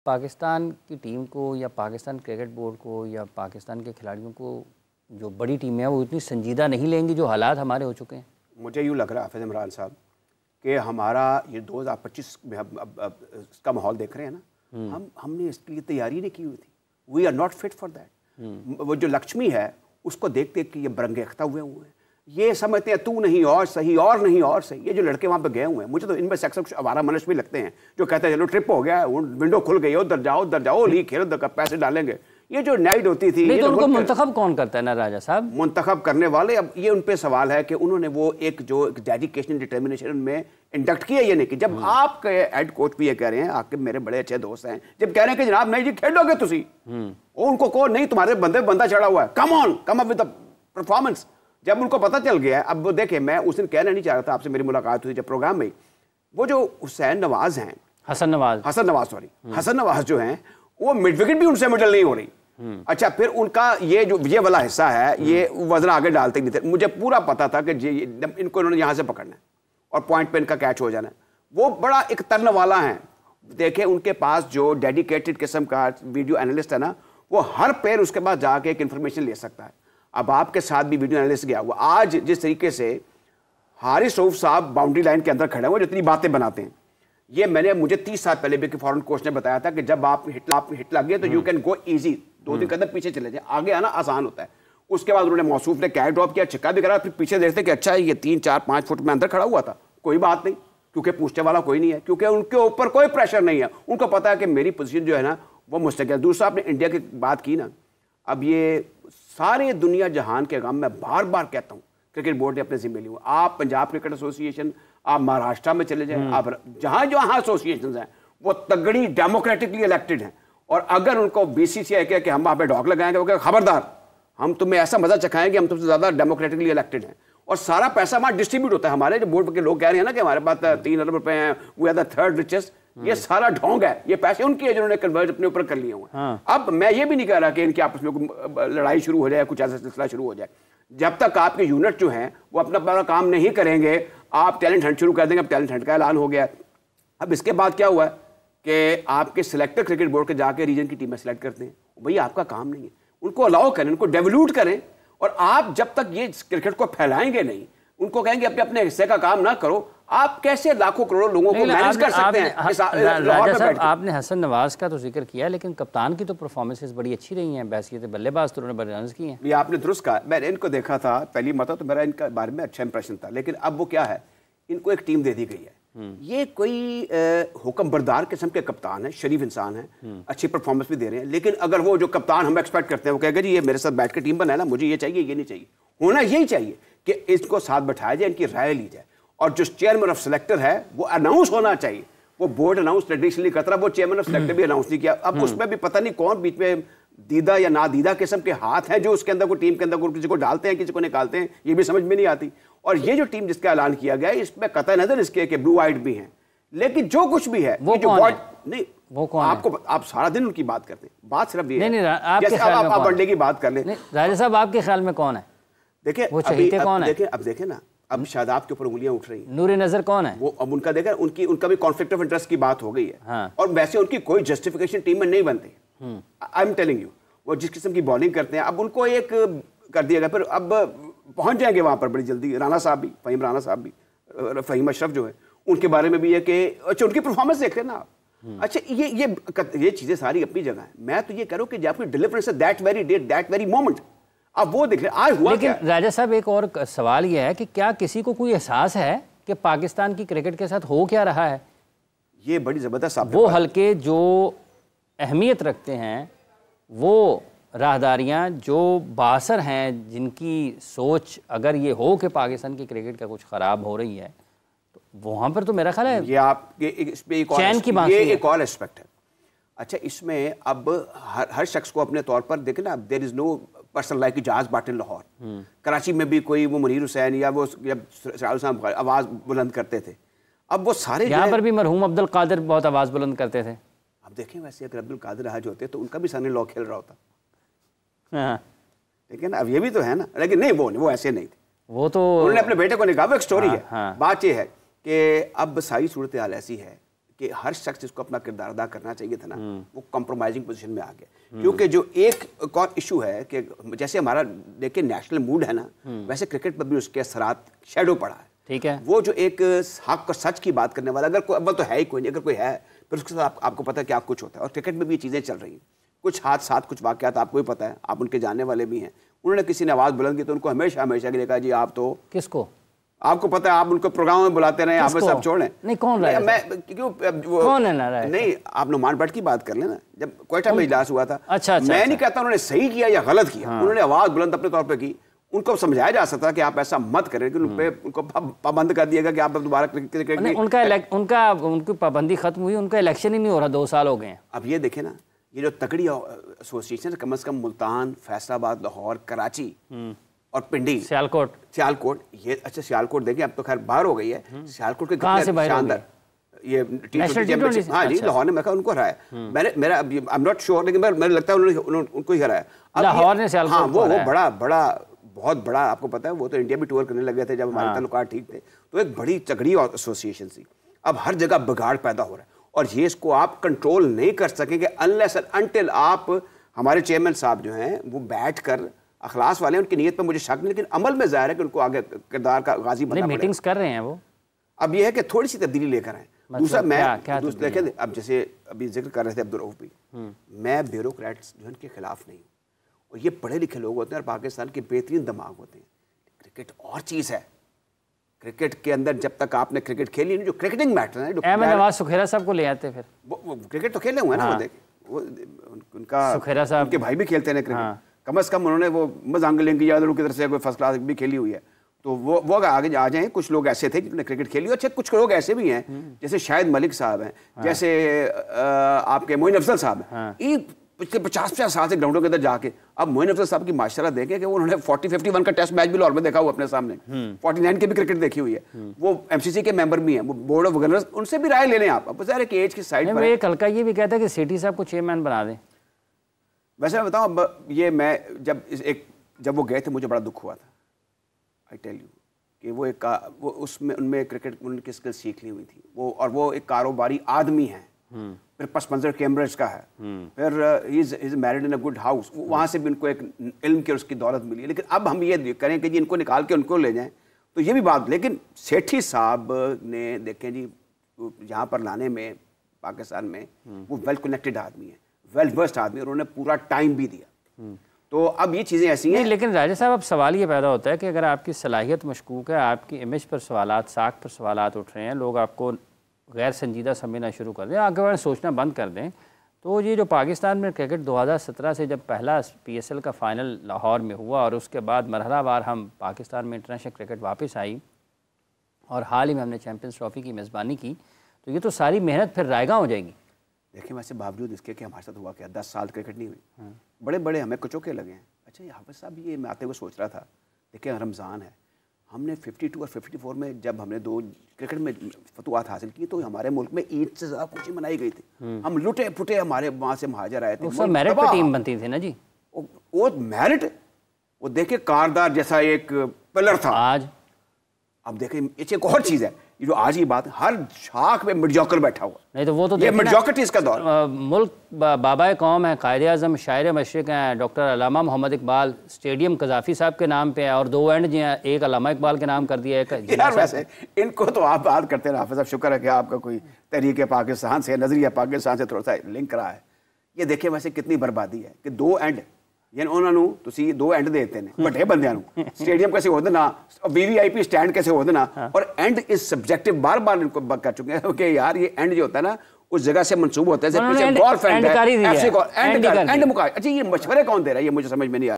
पाकिस्तान की टीम को या पाकिस्तान क्रिकेट बोर्ड को या पाकिस्तान के खिलाड़ियों को जो बड़ी टीमें हैं वो इतनी संजीदा नहीं लेंगी जो हालात हमारे हो चुके हैं? मुझे यूँ लग रहा है हाफिज़ इमरान साहब कि हमारा ये 2025 में अब इसका माहौल देख रहे हैं ना, हमने इसके लिए तैयारी नहीं की हुई थी। We are not fit for that. वो जो लक्ष्मी है उसको देख देख के ये बरंगेख्ता हुए हैं, ये समझते हैं तू नहीं और सही और नहीं और सही। ये जो लड़के वहाँ पे गए हुए हैं, मुझे तो इनमें से अक्सर कुछ आवारा मनश भी लगते हैं जो कहते हैं चलो ट्रिप हो गया, विंडो खुल गई, उधर जाओ लीग खेलो, उधर पैसे डालेंगे। ये जो नाइट होती थी, नहीं तो उनको मुंतखब कौन करता है ना राजा साहब? मुंतखब करने वाले, अब ये उन पे सवाल है कि उन्होंने वो एक जो डेडिकेशन डिटर्मिनेशन में इंडक्ट किया ये नहीं कि जब आपके हेड कोच भी ये कह रहे हैं, आपके मेरे बड़े अच्छे दोस्त हैं, जब कह रहे हैं कि जनाब नहीं जी खेलोगे तुसी, उनको कहो नहीं तुम्हारे बंदा चढ़ा हुआ है, come on come up with the performance. जब उनको पता चल गया, अब वो देखे, मैं उस दिन कहना नहीं चाह रहा था, आपसे मेरी मुलाकात हुई जब प्रोग्राम में, वो जो हुसैन नवाज हैं, हसन नवाज जो हैं, वो मिड विकेट भी उनसे मिडल नहीं हो रही। अच्छा, फिर उनका ये वाला हिस्सा है, ये वजन आगे डालते नहीं थे। मुझे पूरा पता था कि इनको इन्होंने यहाँ से पकड़ना है और पॉइंट पे इनका कैच हो जाना है। वो बड़ा एक तर्न वाला है। देखे उनके पास जो डेडिकेटेड किस्म का वीडियो एनालिस्ट है ना, वो हर पैर उसके पास जाके एक इन्फॉर्मेशन ले सकता है। अब आपके साथ भी वीडियो एनालिस्ट गया हुआ, आज जिस तरीके से हारिस रऊफ साहब बाउंड्री लाइन के अंदर खड़े हुए जितनी बातें बनाते हैं, ये मुझे 30 साल पहले भी फॉरेन कोच ने बताया था कि जब आप हिट लग गए तो यू कैन गो ईजी, 2-3 कदम पीछे चले जाए, आगे आना आसान होता है। उसके बाद उन्होंने मौसूफ ने कैच ड्रॉप किया, छक्का भी करा, फिर पीछे देखते कि अच्छा ये 3-4-5 फुट में अंदर खड़ा हुआ था, कोई बात नहीं, क्योंकि पूछने वाला कोई नहीं है, क्योंकि उनके ऊपर कोई प्रेशर नहीं है। उनको पता है कि मेरी पोजीशन जो है ना वो मुस्तकिल। दूसरा, आपने इंडिया की बात की ना, अब ये सारे दुनिया जहान के गम मैं बार बार कहता हूँ क्रिकेट बोर्ड ने अपने जिम्मे लिए। आप पंजाब क्रिकेट एसोसिएशन, आप महाराष्ट्र में चले जाएं, आप जहां जहां एसोसिएशन हैं वो तगड़ी डेमोक्रेटिकली इलेक्टेड हैं, और अगर उनको बीसीसीआई कहे कि हम वहां पे डॉग लगाएंगे, वो कहे खबरदार, हम तुम्हें ऐसा मजा चखाएंगे, हम तुमसे ज्यादा डेमोक्रेटिकली इलेक्टेड हैं, और सारा पैसा वहां डिस्ट्रीब्यूट होता है। हमारे जो बोर्ड के लोग कह रहे हैं ना कि हमारे पास 3 अरब रुपए हैं, we are the third richest, ये सारा ढोंग है, ये पैसे उनके हैं जिन्होंने कन्वर्ट अपने ऊपर कर लिए हुए। अब मैं ये भी नहीं कह रहा कि इनकी आपस में लड़ाई शुरू हो जाए, कुछ ऐसा सिलसिला शुरू हो जाए। जब तक आपके यूनिट जो हैं वो अपना काम नहीं करेंगे, आप टैलेंट हंट शुरू कर देंगे। अब टैलेंट हंट का ऐलान हो गया। अब इसके बाद क्या हुआ है कि आपके सिलेक्टर क्रिकेट बोर्ड के जाके रीजन की टीमें सेलेक्ट करते हैं। भैया आपका काम नहीं है, उनको अलाउ करें, उनको डेवल्यूट करें, और आप जब तक ये क्रिकेट को फैलाएंगे नहीं, उनको कहेंगे अपने अपने हिस्से का काम ना करो, आप कैसे लाखों करोड़ों लोगों को मैनेज कर सकते हैं? राजा साहब, आपने हसन नवाज का तो जिक्र किया, लेकिन कप्तान की तो परफॉर्मेंसेस बड़ी अच्छी रही हैं, बैसियत बल्लेबाज तो उन्होंने बड़े रन्स किए हैं। ये आपने दुरुस्त कहा, मैंने इनको देखा था पहली मरतबा तो मेरा इनका बारे में अच्छा इंप्रेशन था, लेकिन अब वो क्या है, इनको एक टीम दे दी गई है। ये कोई हुक्म बरदार किस्म के कप्तान है, शरीफ इंसान है, अच्छी परफॉर्मेंस भी दे रहे हैं, लेकिन अगर वो जो कप्तान हम एक्सपेक्ट करते हैं वो कहेगा जी ये मेरे साथ बैठ के टीम बनाए ना, मुझे ये चाहिए ये नहीं चाहिए, होना यही चाहिए कि इसको साथ बैठाया जाए, इनकी राय ली जाए, और जो चेयरमैन ऑफ सेलेक्टर है वो अनाउंस होना चाहिए। वो बोर्ड अनाउंस ट्रेडिशनली करता रहा, वो चेयरमैन ऑफ सेलेक्टर भी अनाउंस नहीं किया। अब उसमें भी पता नहीं कौन बीच में दीदा या ना दीदा किस्म के हाथ हैं जो उसके अंदर को टीम के अंदर को किसी को डालते हैं किसी को निकालते हैं, ये भी समझ में नहीं आती। और ये जो टीम जिसका ऐलान किया गया है इसमें कतई नजर इसके कि ब्लू आइट भी हैं, लेकिन जो कुछ भी है वो जो कौन है? नहीं वो कौन आपको आप सारा दिन उनकी बात करते हैं, बात सिर्फ ये नहीं, है आपके ख्याल में आप वनडे की बात कर लें। राजा साहब, आपके ख्याल में कौन है? देखिए वो चहीते कौन है? अब देखें ना, अब शादाब के ऊपर उंगलियां उठ रही हैं। नूर नजर कौन है? वो अब उनका देखा, उनका भी कॉन्फ्लिक्ट ऑफ इंटरेस्ट की बात हो गई है। हाँ। और वैसे उनकी कोई जस्टिफिकेशन टीम में नहीं बनती। आई एम टेलिंग यू, वो जिस किस्म की बॉलिंग करते हैं, अब उनको एक कर दिया गया, फिर अब पहुंच जाएंगे वहां पर बड़ी जल्दी। राणा साहब भी, फहीम राणा साहब भी, फहीम अशरफ जो है, उनके बारे में भी है कि अच्छा उनकी परफॉर्मेंस देख लेना आप। अच्छा ये चीजें सारी अपनी जगह है। मैं तो ये करूँ कि आपकी deliverance that very day that very moment, अब वो देख ले आज हुआ। लेकिन राजा साहब, एक और सवाल यह है कि क्या किसी को कोई एहसास है कि पाकिस्तान की क्रिकेट के साथ हो क्या रहा है? ये बड़ी जबरदस्त वो हल्के जो अहमियत रखते हैं, वो राहदारियां जो बासर हैं, जिनकी सोच अगर ये हो कि पाकिस्तान की क्रिकेट का कुछ ख़राब हो रही है, तो वहाँ पर तो मेरा ख्याल है ये आप इसमें एक और एस्पेक्ट है। अच्छा, इसमें अब हर शख्स को अपने तौर पर देखे ना, there is no person like Ijaz Butt in Lahore. Karachi में भी कोई वो मुनीर हुसैन या वो साहब आवाज़ बुलंद करते थे, अब वो सारे यहाँ पर भी मरहूम अब्दुल कादिर बहुत आवाज़ बुलंद करते थे। अब देखें, वैसे अगर अब्दुल कादिर आज होते तो उनका भी सन इन लॉ खेल रहा होता। हाँ। लेकिन अब ये भी तो है ना, लेकिन नहीं, वो ऐसे नहीं थे, वो तो उन्होंने अपने बेटे को निकाह। वो एक स्टोरी है। हाँ। बात ये है कि अब सारी सूरत हाल ऐसी है कि हर शख्स जिसको अपना किरदार अदा करना चाहिए था ना, वो कॉम्प्रोमाइजिंग पोजीशन में आ गया। क्योंकि जो एक और इशू है कि जैसे हमारा देखिए नेशनल मूड है ना, वैसे क्रिकेट पर भी उसके असरात शेडो पड़ा है। ठीक है, वो जो एक हक और सच की बात करने वाला अगर कोई, अव्वल तो है ही कोई नहीं, अगर कोई है फिर उसके साथ आपको पता है क्या कुछ होता है। और क्रिकेट में भी ये चीज़ें चल रही हैं, कुछ हादसात कुछ वाक़यात आपको भी पता है, आप उनके जानने वाले भी हैं। उन्होंने किसी ने आवाज़ बुलंद की तो उनको हमेशा हमेशा के लिए कहा जी आप तो किसको, आपको पता है आप उनको प्रोग्राम में बुलाते रहे, आप सब छोड़ लें। नहीं कौन रहा है, मैं क्यों कौन है ना रहा है? नहीं, आप नुमान भट्ट की बात कर लेना, जब क्वेटा में इजलास हुआ था। अच्छा, मैं नहीं कहता उन्होंने सही किया या गलत किया, उन्होंने आवाज़ बुलंद अपने तौर पर की। उनको समझाया जा सकता कि आप ऐसा मत करें, लेकिन उन पे उनको पाबंद कर दिया गया कि आप दोबारा क्रिकेट उनकी पाबंदी खत्म हुई, उनका इलेक्शन ही नहीं हो रहा, 2 साल हो गए हैं। अब ये देखे ना, ये जो तगड़ी एसोसिएशन कम से कम मुल्तान, फैसलाबाद, लाहौर, कराची और पिंडी, सियालकोट, ये अच्छा सियालकोट देखें अब तो खैर बाहर हो गई है। सियालकोट के कहां से बाहर शानदार ये T20 हाँ जी, लाहौर ने मैं उनको हराया। मेरा आई एम नॉट श्योर, लेकिन मेरे लगता है उन्होंने उनको ही हराया लाहौर ने सियालकोट। हाँ, वो बड़ा बहुत बड़ा, आपको पता है वो तो इंडिया भी टूर करने लगे थे जब हमारे ताल्लुकात ठीक थे। तो एक बड़ी तगड़ी एसोसिएशन थी। अब हर जगह बिगाड़ पैदा हो रहा है और ये इसको आप कंट्रोल नहीं कर सकेंगे अनलेस अनटिल आप, हमारे चेयरमैन साहब जो हैं वो बैठ कर, अखलास वाले हैं, उनकी नीयत पर मुझे शक नहीं, लेकिन अमल में जाहिर है कि उनको आगे किरदार का गाजी बनना पड़ेगा। मीटिंग्स कर रहे हैं वो, अब ये है कि थोड़ी सी तब्दीली लेकर आए। दूसरा मैं देखें, अब जैसे अभी जिक्र कर रहे थे अब्दुल रऊफ भी, मैं ब्यूरोक्रेट्स जो इनके खिलाफ नहीं हूँ, और ये पढ़े लिखे लोग होते हैं और पाकिस्तान के बेहतरीन दिमाग होते हैं। क्रिकेट और चीज़ है, क्रिकेट के अंदर जब तक आपने क्रिकेट खेली नहीं, जो क्रिकेटिंग मैटर है, नवाज सुखेरा साहब को ले आते, फिर वो क्रिकेट तो खेले हुए हैं ना, वो उनका सुखेरा साहब उनके भाई भी खेलते हैं क्रिकेट। कम से कम उन्होंने वो मजांगलिंग की याद की तरफ से कोई फर्स्ट क्लास भी खेली हुई है, तो वो आगे आ जाएं। कुछ लोग ऐसे थे जिन्होंने क्रिकेट खेली, अच्छा कुछ लोग ऐसे भी हैं जैसे शाहिद मलिक साहब हैं, जैसे आपके मोइन अफजल साहब हैं, पिछले 50-50 साल से ग्राउंडों के अंदर जाके। अब मोइन अफजल साहब की माशाल्लाह देखें कि उन्होंने 40-51 का टेस्ट मैच भी लाहौर में देखा हुआ अपने सामने, 49 की भी क्रिकेट देखी हुई है, वो एमसीसी के मेंबर भी हैं, वो बोर्ड ऑफ गवर्नर्स, उनसे भी राय ले लें आप। अब सारे एज की साइड पर एक हल्का ये भी कहता है कि सिटी साहब को चेयरमैन बना दें। वैसे मैं बताऊँ, अब ये मैं जब वो गए थे मुझे बड़ा दुख हुआ था, आई टेल यू, कि वो उसमें उनमें क्रिकेट उनकी स्किल सीख ली हुई थी वो, और वो एक कारोबारी आदमी है, फिर पस मंजर कैम्ब्रिज का है, फिर he is married in a good house, वहाँ से भी उनको एक इल्म की उसकी दौलत मिली है। लेकिन अब हम ये करें कि जी इनको निकाल के उनको ले जाएं, तो ये भी बात। लेकिन सेठी साहब ने देखें जी यहाँ पर लाने में, पाकिस्तान में, वो वेल कनेक्टेड आदमी है, वेल वर्स्ड आदमी, और उन्होंने पूरा टाइम भी दिया। तो अब ये चीज़ें ऐसी हैं। लेकिन राजा साहब, अब सवाल ये पैदा होता है कि अगर आपकी सलाहियत मशकूक है, आपकी इमेज पर सवालात, साख पर सवालात उठ रहे हैं, लोग आपको गैर संजीदा समझना शुरू कर दें, आगे बार सोचना बंद कर दें, तो ये जो पाकिस्तान में क्रिकेट 2017 से जब पहला PSL का फाइनल लाहौर में हुआ और उसके बाद मरहलावार हम पाकिस्तान में इंटरनेशनल क्रिकेट वापस आई और हाल ही में हमने चैम्पियंस ट्रॉफी की मेज़बानी की, तो ये तो सारी मेहनत फिर रायगा हो जाएगी। देखिए वैसे बावजूद इसके कि हमारे साथ हुआ क्या, 10 साल क्रिकेट नहीं हुई, बड़े बड़े हमें कचोके लगे हैं। अच्छा ये हाफिज़ साहब, ये मैं आते हुए सोच रहा था, देखिए रमज़ान है, हमने 52 और 54 में जब हमने 2 क्रिकेट में फतवात हासिल की, तो हमारे मुल्क में ईद से ज़्यादा खुशी मनाई गई थी। हम लुटे फुटे, हमारे वहाँ से महाजर आए थे, मेरिट पे टीम बनती थी ना जी, वो मेरिट, वो देखे कारदार जैसा एक पिलर था। आज अब देखें एक और चीज़ है, ये जो आज की बात, हर शाख में मिर्जॉकर बैठा हुआ, नहीं तो वो तो ये मिर्जॉकर इसका दौर। मुल्क बाबाए कौम है, कायदे आज़म, शायर मशरिक़ हैं, डॉक्टर अल्लामा मोहम्मद इकबाल, स्टेडियम कज़ाफ़ी साहब के नाम पे है, और 2 एंड जो हैं, एक अल्लामा इकबाल के नाम कर दिया है। यार वैसे इनको तो आप बात करते हैं हाफिज़ साहब, शुक्र है कि आपका कोई तहरीक पाकिस्तान से, नज़रिया पाकिस्तान से थोड़ा सा लिंक रहा है। ये देखें वैसे कितनी बर्बादी है कि 2 एंड, यानी उन्होंने तुसी 2 एंड देते हैं बड़े बंदियां नूं, स्टेडियम कैसे हो देना, VVIP स्टैंड कैसे हो देना, और एंड इज सब्जेक्टिव, बार बार इनको कर चुके हैं कि यार ये एंड जो होता है ना, उस जगह से मंसूब होता है, जैसे पीछे गोल्फ एंड है, ऐसे एंड मुका। अच्छा ये मशवरे कौन दे रहा है, ये मुझे समझ में नहीं आ रहा।